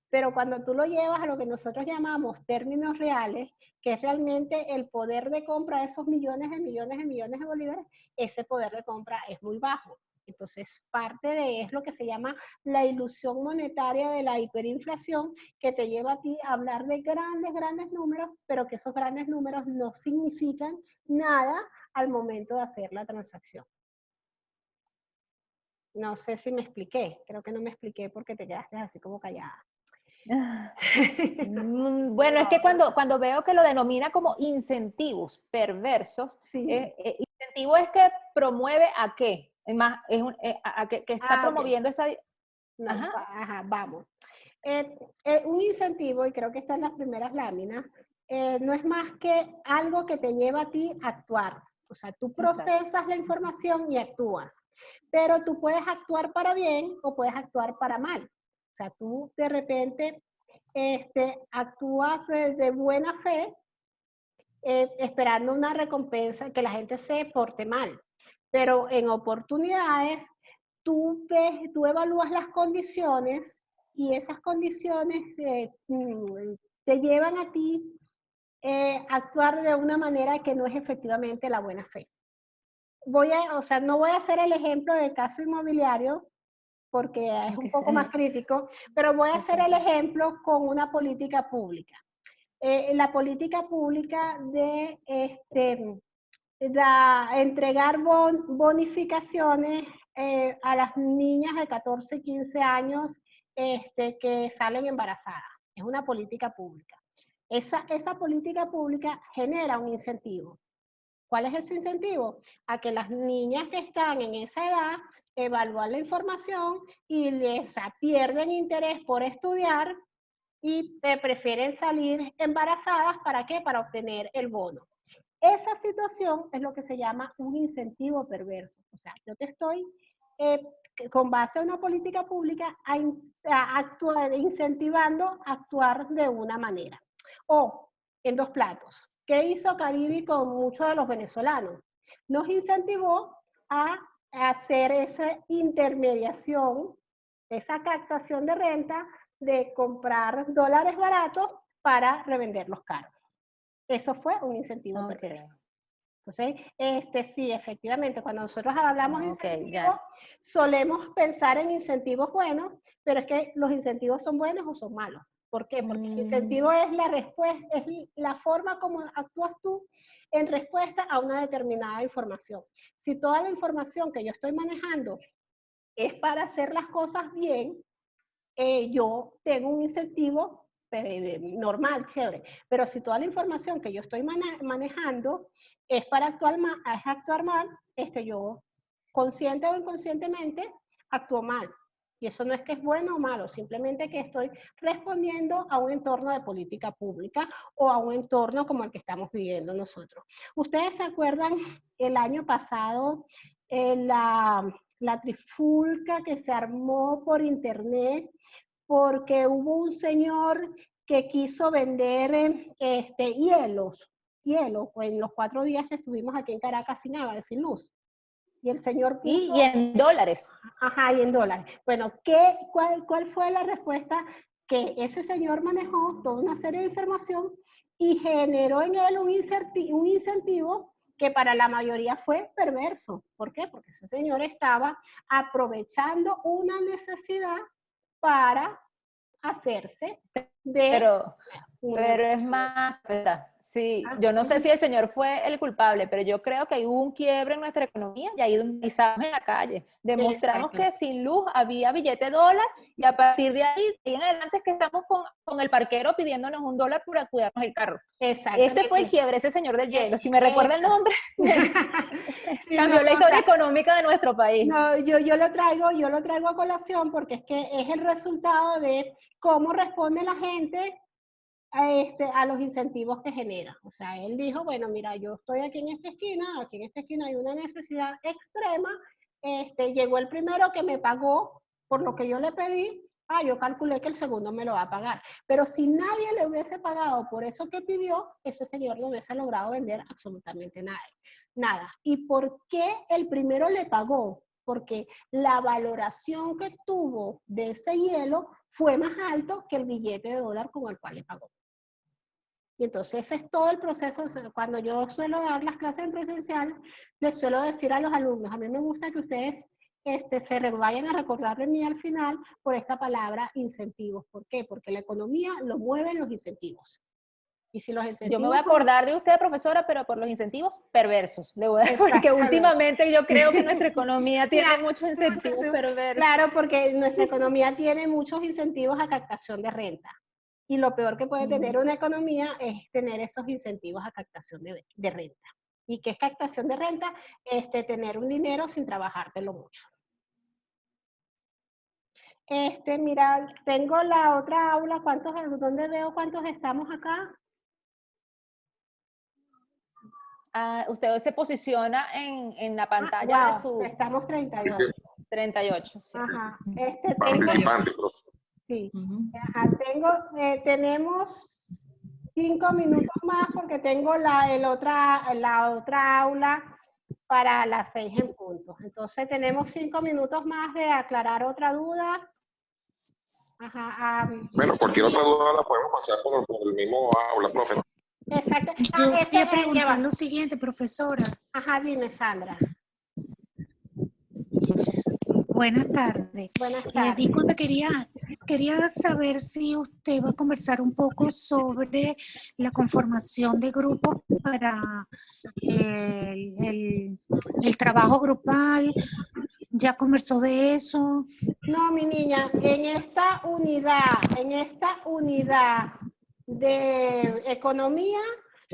Pero cuando tú lo llevas a lo que nosotros llamamos términos reales, que es realmente el poder de compra de esos millones de bolívares, ese poder de compra es muy bajo. Entonces, es lo que se llama la ilusión monetaria de la hiperinflación, que te lleva a ti a hablar de grandes números, pero que esos grandes números no significan nada al momento de hacer la transacción. No sé si me expliqué, creo que no me expliqué porque te quedaste así como callada. Bueno, es que cuando veo que lo denomina como incentivos perversos, incentivo es que promueve a qué, que está promoviendo esa... Vamos. Un incentivo, y creo que está en las primeras láminas, no es más que algo que te lleva a ti a actuar. O sea, tú procesas la información y actúas, pero tú puedes actuar para bien o puedes actuar para mal. O sea, tú de repente actúas de buena fe esperando una recompensa, que la gente se porte mal. Pero en oportunidades, tú evalúas las condiciones y esas condiciones te llevan a ti a actuar de una manera que no es efectivamente la buena fe. No voy a hacer el ejemplo del caso inmobiliario, porque es un poco más crítico, pero voy a hacer el ejemplo con una política pública. La política pública de entregar bonificaciones a las niñas de 14, 15 años que salen embarazadas. Es una política pública. Esa política pública genera un incentivo. ¿Cuál es ese incentivo? A que las niñas que están en esa edad evalúan la información y pierden interés por estudiar y prefieren salir embarazadas. ¿Para qué? Para obtener el bono. Esa situación es lo que se llama un incentivo perverso. O sea, yo te estoy, con base a una política pública, incentivando a actuar de una manera. O, en dos platos, ¿qué hizo Caribe con muchos de los venezolanos? Nos incentivó a hacer esa intermediación, esa captación de renta, de comprar dólares baratos para revenderlos caros. Eso fue un incentivo perverso. Entonces, sí, efectivamente, cuando nosotros hablamos de incentivos, solemos pensar en incentivos buenos, pero es que los incentivos son buenos o son malos. ¿Por qué? Porque el incentivo es la respuesta, es la forma como actúas tú en respuesta a una determinada información. Si toda la información que yo estoy manejando es para hacer las cosas bien, yo tengo un incentivo normal, chévere. Pero si toda la información que yo estoy manejando es para actuar mal, yo consciente o inconscientemente actúo mal. Y eso no es que es bueno o malo, simplemente que estoy respondiendo a un entorno de política pública o a un entorno como el que estamos viviendo nosotros. ¿Ustedes se acuerdan el año pasado la trifulca que se armó por internet porque hubo un señor que quiso vender hielo en los 4 días que estuvimos aquí en Caracas sin luz? Y el señor puso... Y en dólares. Ajá, y en dólares. Bueno, ¿cuál fue la respuesta? Que ese señor manejó toda una serie de información y generó en él un incentivo que para la mayoría fue perverso. ¿Por qué? Porque ese señor estaba aprovechando una necesidad para hacerse de... Pero es más, sí, yo no sé si el señor fue el culpable, pero yo creo que hubo un quiebre en nuestra economía y ahí pisamos en la calle. Demostramos que sin luz había billete dólar y a partir de ahí en adelante es que estamos con el parquero pidiéndonos $1 para cuidarnos el carro. Ese fue el quiebre, ese señor del hielo. Si me recuerda el nombre, cambió la historia económica de nuestro país. No, yo lo traigo a colación porque es que es el resultado de cómo responde la gente a los incentivos que genera. O sea, él dijo, bueno, mira, yo estoy aquí en esta esquina hay una necesidad extrema, llegó el primero que me pagó por lo que yo le pedí, yo calculé que el segundo me lo va a pagar. Pero si nadie le hubiese pagado por eso que pidió, ese señor no hubiese logrado vender absolutamente nada. ¿Y por qué el primero le pagó? Porque la valoración que tuvo de ese hielo fue más alto que el billete de dólar con el cual le pagó. Y entonces ese es todo el proceso. Cuando yo suelo dar las clases en presencial, les suelo decir a los alumnos, a mí me gusta que ustedes se vayan a recordar de mí al final por esta palabra incentivos. ¿Por qué? Porque la economía lo mueven los incentivos. Y si los incentivos yo me voy a acordar de usted, profesora, pero por los incentivos perversos. Porque últimamente yo creo que nuestra economía tiene muchos incentivos perversos. Claro, porque nuestra economía tiene muchos incentivos a captación de renta. Y lo peor que puede tener una economía es tener esos incentivos a captación de renta. ¿Y qué es captación de renta? Tener un dinero sin trabajártelo mucho. Mira, tengo la otra aula. ¿Dónde veo cuántos estamos acá? Usted se posiciona en la pantalla de su... Estamos 38. 38, sí. Ajá. Participante, profe. Sí. Ajá, tenemos 5 minutos más porque tengo la otra aula para las 6 en punto. Entonces tenemos 5 minutos más de aclarar otra duda. Ajá. Bueno, cualquier otra duda la podemos pasar por el mismo aula, profe. Exacto. Yo quería preguntar lo siguiente, profesora. Ajá, dime, Sandra. Buenas tardes. Buenas tardes. Disculpe, quería saber si usted va a conversar un poco sobre la conformación de grupos para el trabajo grupal. ¿Ya conversó de eso? No, mi niña, en esta unidad de economía,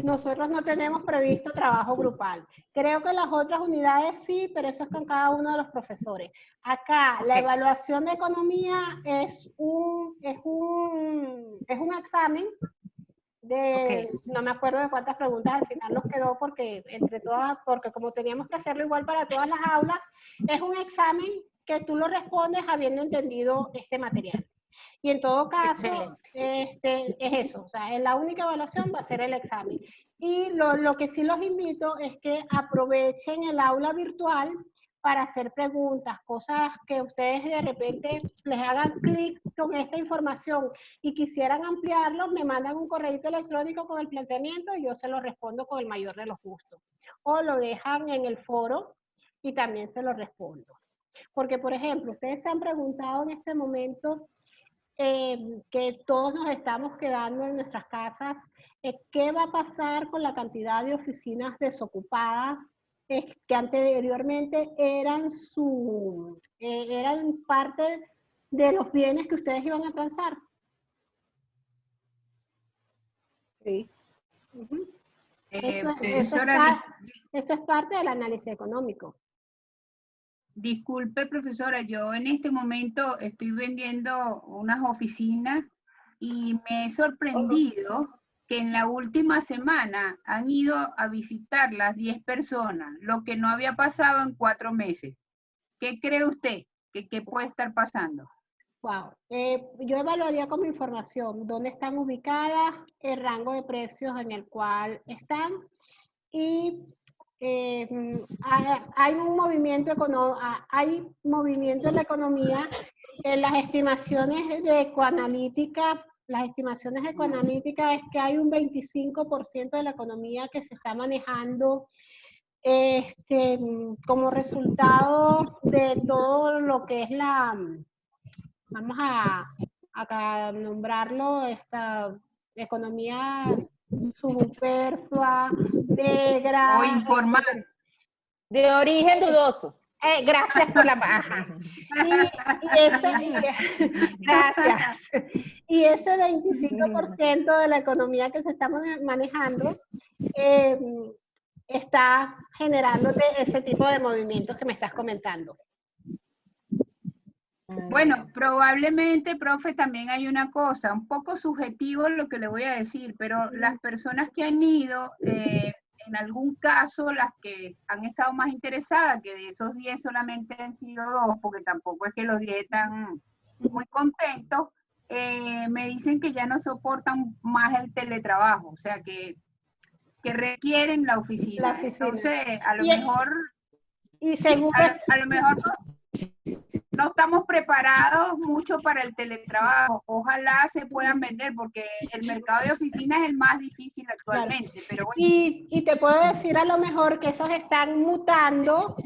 nosotros no tenemos previsto trabajo grupal. Creo que las otras unidades sí, pero eso es con cada uno de los profesores. Acá, la evaluación de economía es un examen de, no me acuerdo de cuántas preguntas al final nos quedó porque entre todas, porque como teníamos que hacerlo igual para todas las aulas, es un examen que tú lo respondes habiendo entendido este material. Y en todo caso, es eso, o sea, la única evaluación va a ser el examen. Y lo que sí los invito es que aprovechen el aula virtual para hacer preguntas, cosas que ustedes de repente les hagan clic con esta información y quisieran ampliarlo, me mandan un correo electrónico con el planteamiento y yo se lo respondo con el mayor de los gustos. O lo dejan en el foro y también se lo respondo. Porque, por ejemplo, ustedes se han preguntado en este momento que todos nos estamos quedando en nuestras casas, ¿qué va a pasar con la cantidad de oficinas desocupadas que anteriormente eran parte de los bienes que ustedes iban a transar? Sí. Eso es parte del análisis económico. Disculpe, profesora, yo en este momento estoy vendiendo unas oficinas y me he sorprendido que en la última semana han ido a visitarlas 10 personas, lo que no había pasado en 4 meses. ¿Qué cree usted que puede estar pasando? Wow. Yo evaluaría como información dónde están ubicadas, el rango de precios en el cual están y hay un movimiento en la economía. En las estimaciones de Ecoanalítica, es que hay un 25% de la economía que se está manejando como resultado de todo lo que es vamos a nombrarlo, esta economía superflua, negra. O informal. De origen dudoso. Gracias por la baja. Gracias. Y ese 25% de la economía que se está manejando está generando ese tipo de movimientos que me estás comentando. Bueno, probablemente, profe, también hay una cosa, un poco subjetivo lo que le voy a decir, pero las personas que han ido, en algún caso, las que han estado más interesadas, que de esos 10 solamente han sido 2, porque tampoco es que los 10 están muy contentos, me dicen que ya no soportan más el teletrabajo, o sea, que requieren la oficina. Entonces, a lo mejor... Y seguro... A lo mejor no estamos preparados mucho para el teletrabajo. Ojalá se puedan vender porque el mercado de oficinas es el más difícil actualmente. Claro. Pero bueno. Y te puedo decir a lo mejor que esos están mutando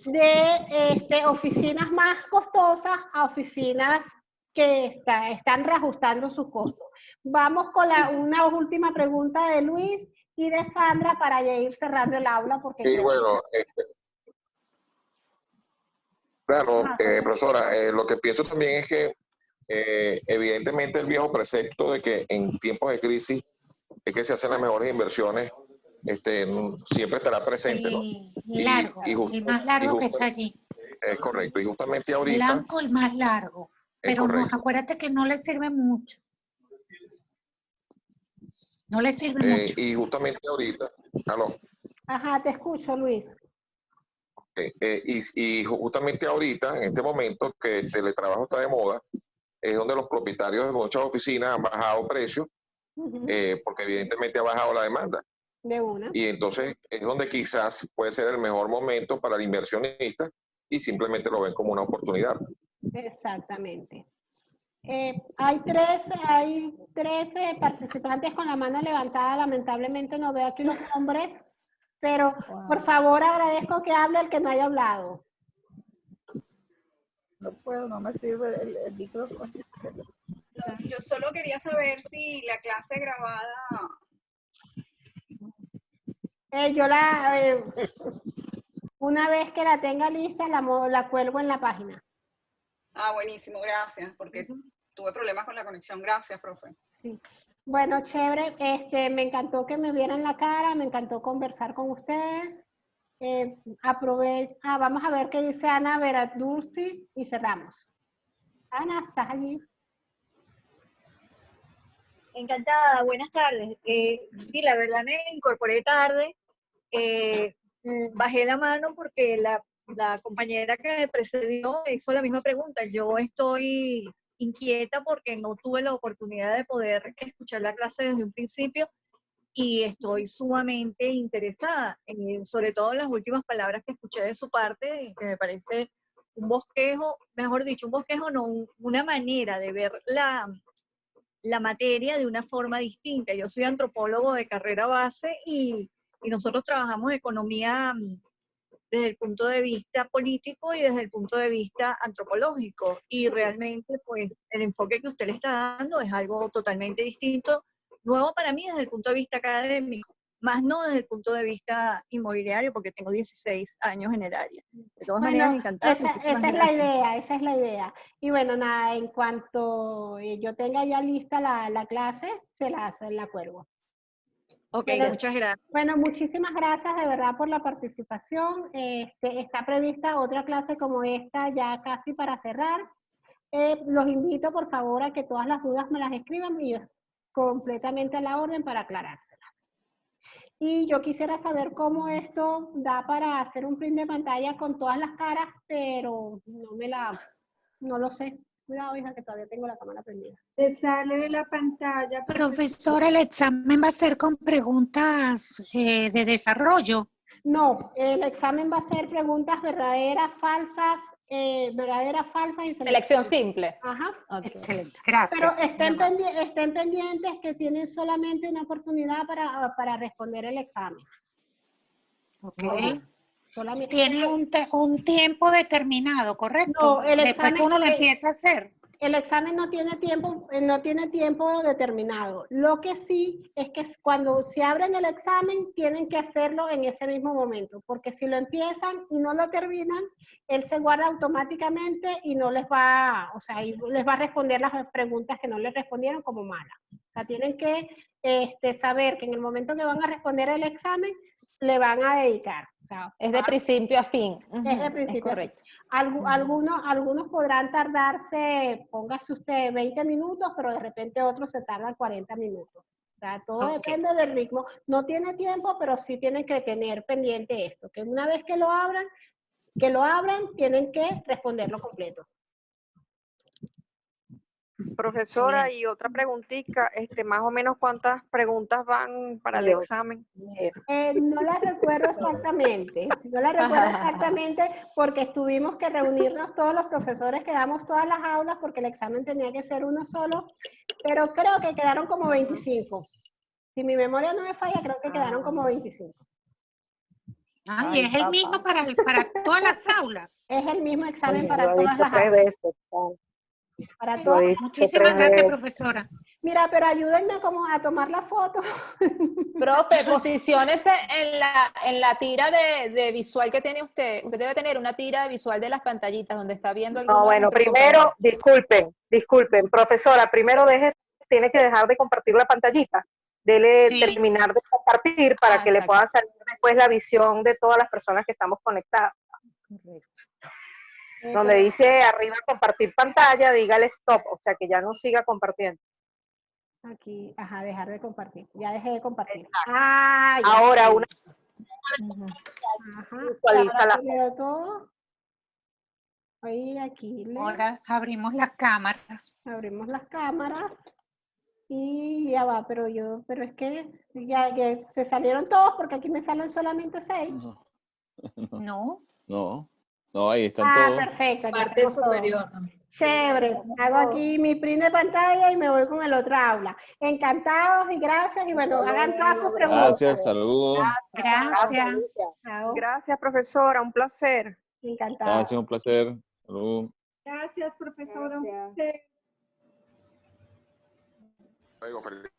de oficinas más costosas a oficinas que están reajustando sus costos. Vamos con una última pregunta de Luis y de Sandra para ya ir cerrando el aula. Porque sí, bueno, claro, profesora, lo que pienso también es que evidentemente el viejo precepto de que en tiempos de crisis es que se hacen las mejores inversiones, siempre estará presente, ¿no? El más largo que está allí. Es correcto, y justamente ahorita... Blanco, el más largo, pero no, acuérdate que no le sirve mucho. No le sirve mucho. Y justamente ahorita... ¿Aló? Ajá, te escucho, Luis. Y justamente ahorita, en este momento que el teletrabajo está de moda, es donde los propietarios de muchas oficinas han bajado precios, porque evidentemente ha bajado la demanda. De una. Y entonces es donde quizás puede ser el mejor momento para el inversionista y simplemente lo ven como una oportunidad. Exactamente. Hay 13 participantes con la mano levantada, lamentablemente no veo aquí los nombres. Pero, por favor, agradezco que hable el que no haya hablado. No puedo, no me sirve el micrófono. Yo solo quería saber si la clase grabada... Una vez que la tenga lista, la cuelgo en la página. Ah, buenísimo, gracias, porque tuve problemas con la conexión. Gracias, profe. Sí. Bueno, chévere. Me encantó que me vieran la cara, me encantó conversar con ustedes. Vamos a ver qué dice Ana Veradursi y cerramos. Ana, ¿estás allí? Encantada, buenas tardes. Sí, la verdad me incorporé tarde. Bajé la mano porque la compañera que me precedió hizo la misma pregunta. Yo estoy inquieta porque no tuve la oportunidad de poder escuchar la clase desde un principio y estoy sumamente interesada, sobre todo en las últimas palabras que escuché de su parte, que me parece un bosquejo, mejor dicho, un bosquejo no, una manera de ver la materia de una forma distinta. Yo soy antropólogo de carrera base y nosotros trabajamos economía desde el punto de vista político y desde el punto de vista antropológico. Y realmente, pues, el enfoque que usted le está dando es algo totalmente distinto, nuevo para mí desde el punto de vista académico, más no desde el punto de vista inmobiliario, porque tengo 16 años en el área. De todas maneras, encantada. Esa es la idea. Y bueno, nada, en cuanto yo tenga ya lista la clase, se la cuelgo. Ok, muchas gracias. Bueno, muchísimas gracias de verdad por la participación. Está prevista otra clase como esta ya casi para cerrar. Los invito por favor a que todas las dudas me las escriban y yo completamente a la orden para aclarárselas. Y yo quisiera saber cómo esto da para hacer un print de pantalla con todas las caras, pero no lo sé. Cuidado, hija, que todavía tengo la cámara prendida. Te sale de la pantalla. Profesora, el examen va a ser con preguntas de desarrollo. No, el examen va a ser preguntas verdaderas, falsas y selección simple. Ajá. Okay. Excelente, gracias. Pero estén pendientes que tienen solamente una oportunidad para responder el examen. Ok. Tiene un tiempo determinado, ¿correcto? No, el después examen que uno lo empieza a hacer. El examen no tiene tiempo determinado. Lo que sí es que cuando se abren el examen tienen que hacerlo en ese mismo momento, porque si lo empiezan y no lo terminan, él se guarda automáticamente y no les va, o sea, y les va a responder las preguntas que no les respondieron como malas. O sea, tienen que saber que en el momento que van a responder el examen, le van a dedicar. O sea, es de principio a fin. Es de principio a fin. Algunos podrán tardarse, póngase usted 20 minutos, pero de repente otros se tardan 40 minutos. O sea, todo depende del ritmo. No tiene tiempo, pero sí tienen que tener pendiente esto, que una vez que lo abran, tienen que responderlo completo. Profesora, y otra preguntita, más o menos ¿cuántas preguntas van para el examen? No las recuerdo exactamente, porque tuvimos que reunirnos todos los profesores que damos todas las aulas porque el examen tenía que ser uno solo, pero creo que quedaron como 25. Si mi memoria no me falla, creo que quedaron como 25. Y es el mismo para todas las aulas. Es el mismo examen para todas las aulas. Para todas. Muchísimas gracias, profesora. Mira, pero ayúdenme a tomar la foto. Profe, posiciónese en la tira de visual que tiene usted. Usted debe tener una tira de visual de las pantallitas donde está viendo el. No, bueno, primero, disculpen, profesora, primero tiene que dejar de compartir la pantallita. Dele terminar de compartir para que le pueda salir después la visión de todas las personas que estamos conectadas. Correcto. Donde dice arriba compartir pantalla, dígale stop, o sea que ya no siga compartiendo. Aquí, dejar de compartir. Ya dejé de compartir. Ahora una. Visualiza todo. Aquí. Ahora abrimos las cámaras. Abrimos las cámaras. Y ya va, pero es que ya se salieron todos porque aquí me salen solamente 6. No, ahí están todos. Perfecto. Parte superior. Chévere. Hago aquí mi print de pantalla y me voy con el otro aula. Encantados y gracias. Y bueno, hagan todas sus preguntas. Gracias, saludos. Gracias. Gracias, profesora. Un placer. Encantada. Gracias, un placer. Saludos. Gracias, profesora. Luego, feliz